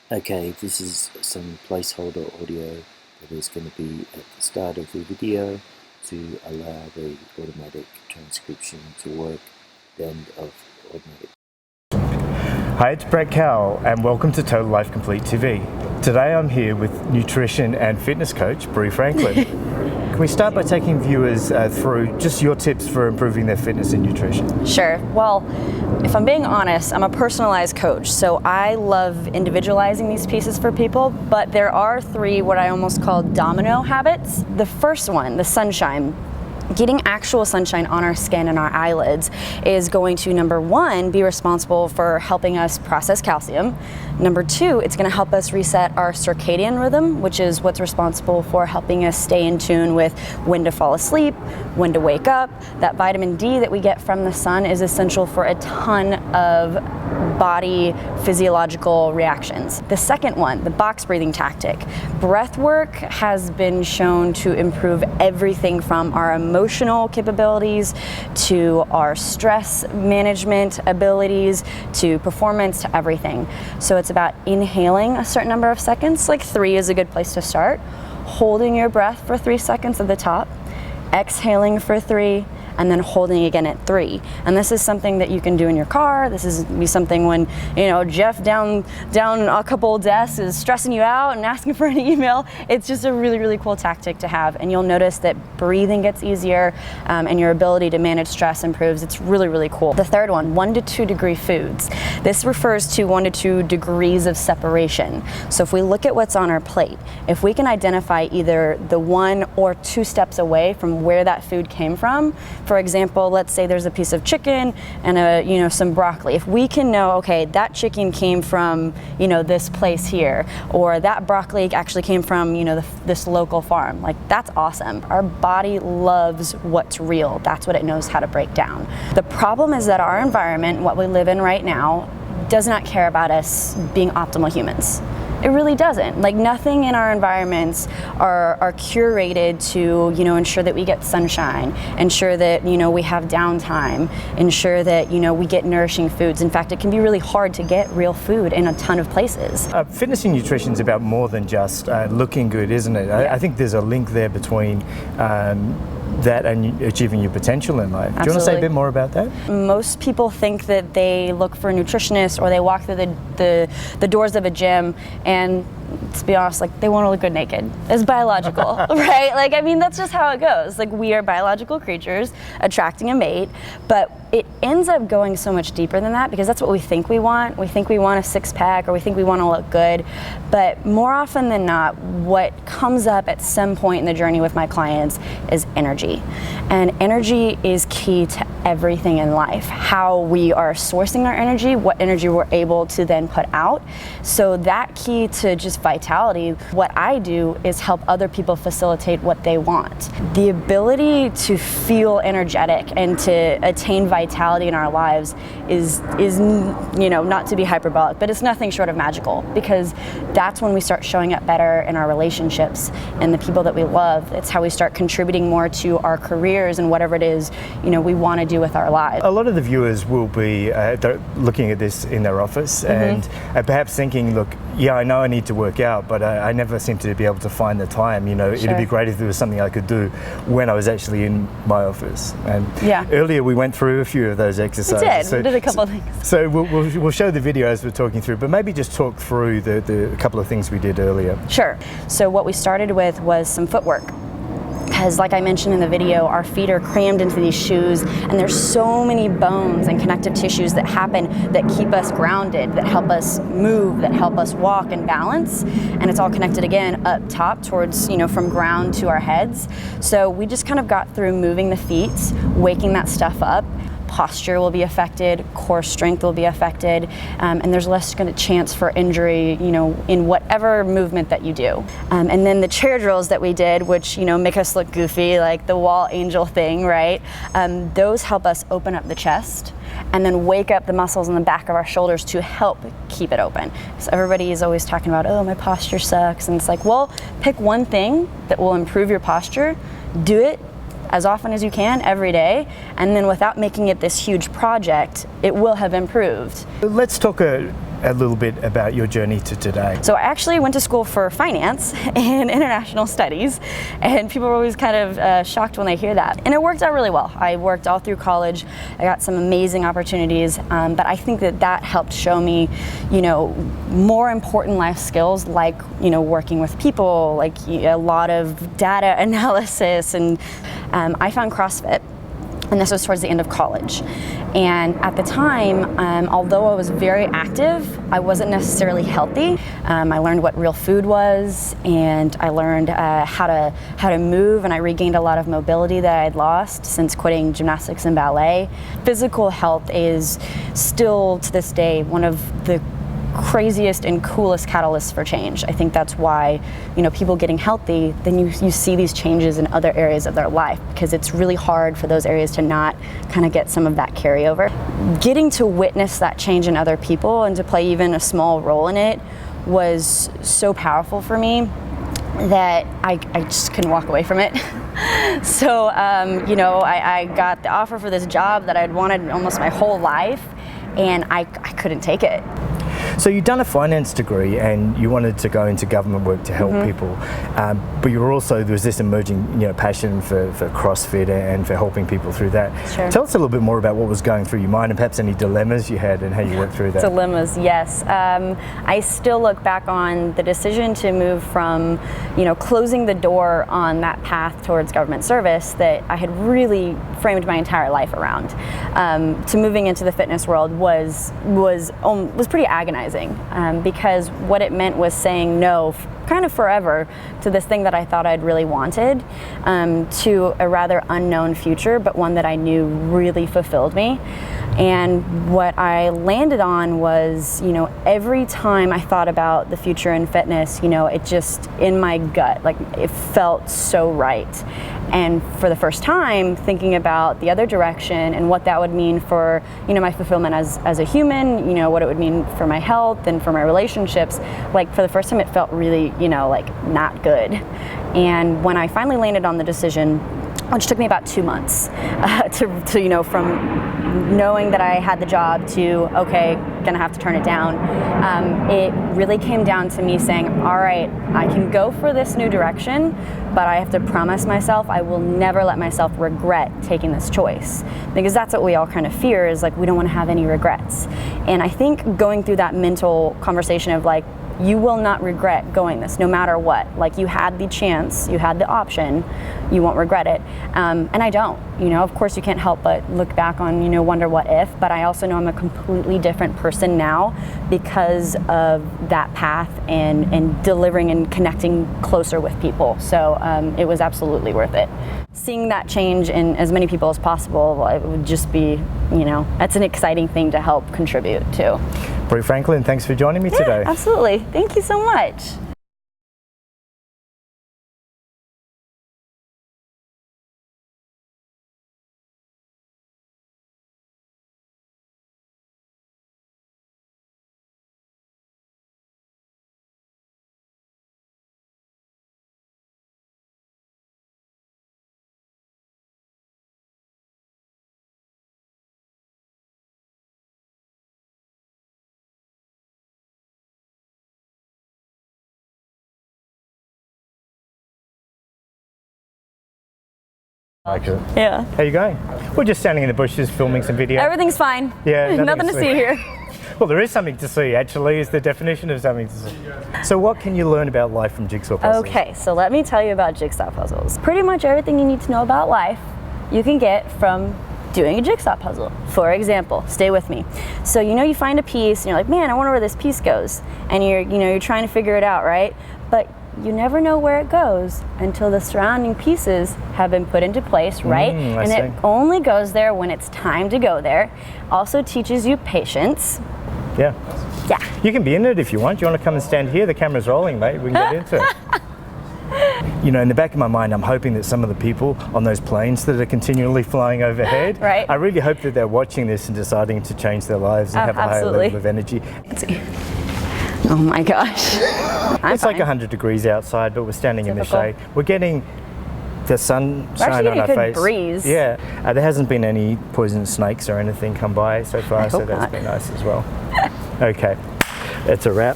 Okay, this is some placeholder audio that is going to be at the start of the video to allow the automatic transcription to work, the end of automatic. Hi, it's Brett Cowell and welcome to Total Life Complete TV. Today I'm here with nutrition and fitness coach Bree Franklin. Can we start by taking viewers through just your tips for improving their fitness and nutrition? Sure. Well, if I'm being honest, I'm a personalized coach, so I love individualizing these pieces for people, but there are three what I almost call domino habits. The first one, the sunshine. Getting actual sunshine on our skin and our eyelids is going to, number one, be responsible for helping us process calcium. Number two, it's going to help us reset our circadian rhythm, which is what's responsible for helping us stay in tune with when to fall asleep, when to wake up. That vitamin D that we get from the sun is essential for a ton of body physiological reactions. The second one, the box breathing tactic. Breath work has been shown to improve everything from our emotional capabilities to our stress management abilities to performance to everything. So it's about inhaling a certain number of seconds, like 3 is a good place to start, holding your breath for 3 seconds at the top, exhaling for 3, and then holding again at 3. And this is something that you can do in your car. This is be something when, Jeff down a couple desks is stressing you out and asking for an email. It's just a really, really cool tactic to have. And you'll notice that breathing gets easier and your ability to manage stress improves. It's really, really cool. The third one, 1 to 2 degree foods. This refers to 1 to 2 degrees of separation. So if we look at what's on our plate, if we can identify either the 1 or 2 steps away from where that food came from. For example, let's say there's a piece of chicken and some broccoli. If we can know, okay, that chicken came from this place here, or that broccoli actually came from this local farm, like that's awesome. Our body loves what's real. That's what it knows how to break down. The problem is that our environment, what we live in right now, does not care about us being optimal humans. It really doesn't. Like nothing in our environments are curated to ensure that we get sunshine, ensure that we have downtime, ensure that we get nourishing foods. In fact, it can be really hard to get real food in a ton of places. Fitness and nutrition is about more than just looking good, isn't it? Yeah. I think there's a link there between that and achieving your potential in life. Absolutely. Do you want to say a bit more about that? Most people think that they look for a nutritionist or they walk through the doors of a gym and, to be honest, like they want to look good naked. It's biological, right? That's just how it goes. Like we are biological creatures attracting a mate, but it ends up going so much deeper than that because that's what we think we want. We think we want a 6-pack or we think we want to look good, but more often than not, what comes up at some point in the journey with my clients is energy. And energy is key to everything in life. How we are sourcing our energy, what energy we're able to then put out. So that key to just vitality, what I do is help other people facilitate what they want. The ability to feel energetic and to attain vitality in our lives is not to be hyperbolic, but it's nothing short of magical, because that's when we start showing up better in our relationships and the people that we love. It's how we start contributing more to our careers and whatever it is we want to do with our lives. A lot of the viewers will be looking at this in their office and perhaps thinking, look, yeah, I know I need to work out, but I never seem to be able to find the time. Sure. It'd be great if there was something I could do when I was actually in my office. And yeah. Earlier we went through a few of those exercises. We did a couple of things. So we'll show the video as we're talking through, but maybe just talk through the couple of things we did earlier. Sure. So what we started with was some footwork. Because like I mentioned in the video, our feet are crammed into these shoes and there's so many bones and connective tissues that happen that keep us grounded, that help us move, that help us walk and balance. And it's all connected again up top towards, from ground to our heads. So we just kind of got through moving the feet, waking that stuff up. Posture will be affected, core strength will be affected, and there's less chance for injury, in whatever movement that you do. And then the chair drills that we did, which, make us look goofy, like the wall angel thing, right? Those help us open up the chest and then wake up the muscles in the back of our shoulders to help keep it open. So everybody is always talking about, oh, my posture sucks. And it's like, well, pick one thing that will improve your posture, do it as often as you can every day, and then without making it this huge project, it will have improved. Let's talk a little bit about your journey to today. So I actually went to school for finance and international studies, and people are always kind of shocked when they hear that. And it worked out really well. I worked all through college. I got some amazing opportunities, but I think that helped show me, more important life skills like, working with people, like a lot of data analysis, and I found CrossFit. And this was towards the end of college. And at the time, although I was very active, I wasn't necessarily healthy. I learned what real food was, and I learned how to move, and I regained a lot of mobility that I had lost since quitting gymnastics and ballet. Physical health is still, to this day, one of the craziest and coolest catalysts for change. I think that's why, people getting healthy, then you see these changes in other areas of their life, because it's really hard for those areas to not kind of get some of that carryover. Getting to witness that change in other people and to play even a small role in it was so powerful for me that I just couldn't walk away from it. So, I got the offer for this job that I'd wanted almost my whole life, and I couldn't take it. So you'd done a finance degree and you wanted to go into government work to help people, but there was this emerging passion for CrossFit and for helping people through that. Sure. Tell us a little bit more about what was going through your mind and perhaps any dilemmas you had and how you worked through that. Dilemmas, yes. I still look back on the decision to move from, closing the door on that path towards government service that I had really framed my entire life around, to moving into the fitness world was pretty agonizing, because what it meant was saying no kind of forever to this thing that I thought I'd really wanted, to a rather unknown future, but one that I knew really fulfilled me. And what I landed on was, every time I thought about the future in fitness, it just, in my gut, like it felt so right. And for the first time, thinking about the other direction and what that would mean for, my fulfillment as a human, what it would mean for my health and for my relationships, like for the first time it felt really, like not good. And when I finally landed on the decision, which took me about 2 months to from knowing that I had the job to, okay, gonna have to turn it down, it really came down to me saying, all right, I can go for this new direction, but I have to promise myself I will never let myself regret taking this choice. Because that's what we all kind of fear, is like, we don't want to have any regrets. And I think going through that mental conversation of like, you will not regret going this, no matter what. Like, you had the chance, you had the option, you won't regret it. And I don't. Of course you can't help but look back on, wonder what if, but I also know I'm a completely different person now because of that path and delivering and connecting closer with people. So it was absolutely worth it. Seeing that change in as many people as possible, it would just be, that's an exciting thing to help contribute to. Brie Franklin, thanks for joining me today. Absolutely. Thank you so much. Yeah. How you going? We're just standing in the bushes filming some video. Everything's fine. Yeah. Nothing to see here. Well, there is something to see, actually, is the definition of something to see. So what can you learn about life from jigsaw puzzles? Okay, so let me tell you about jigsaw puzzles. Pretty much everything you need to know about life you can get from doing a jigsaw puzzle. For example, stay with me. So you find a piece and you're like, man, I wonder where this piece goes. And you're trying to figure it out, right? But you never know where it goes until the surrounding pieces have been put into place, right? And it only goes there when it's time to go there. Also teaches you patience. Yeah. Yeah. You can be in it if you want. You want to come and stand here? The camera's rolling, mate. We can get into it. In the back of my mind, I'm hoping that some of the people on those planes that are continually flying overhead, right. I really hope that they're watching this and deciding to change their lives and have a higher level of energy. Let's see. Oh my gosh. It's like 100 degrees outside, but we're standing in the shade. We're getting the sunshine on our face. Breeze. Yeah. There hasn't been any poisonous snakes or anything come by so far, so that's been nice as well. Okay. It's a wrap.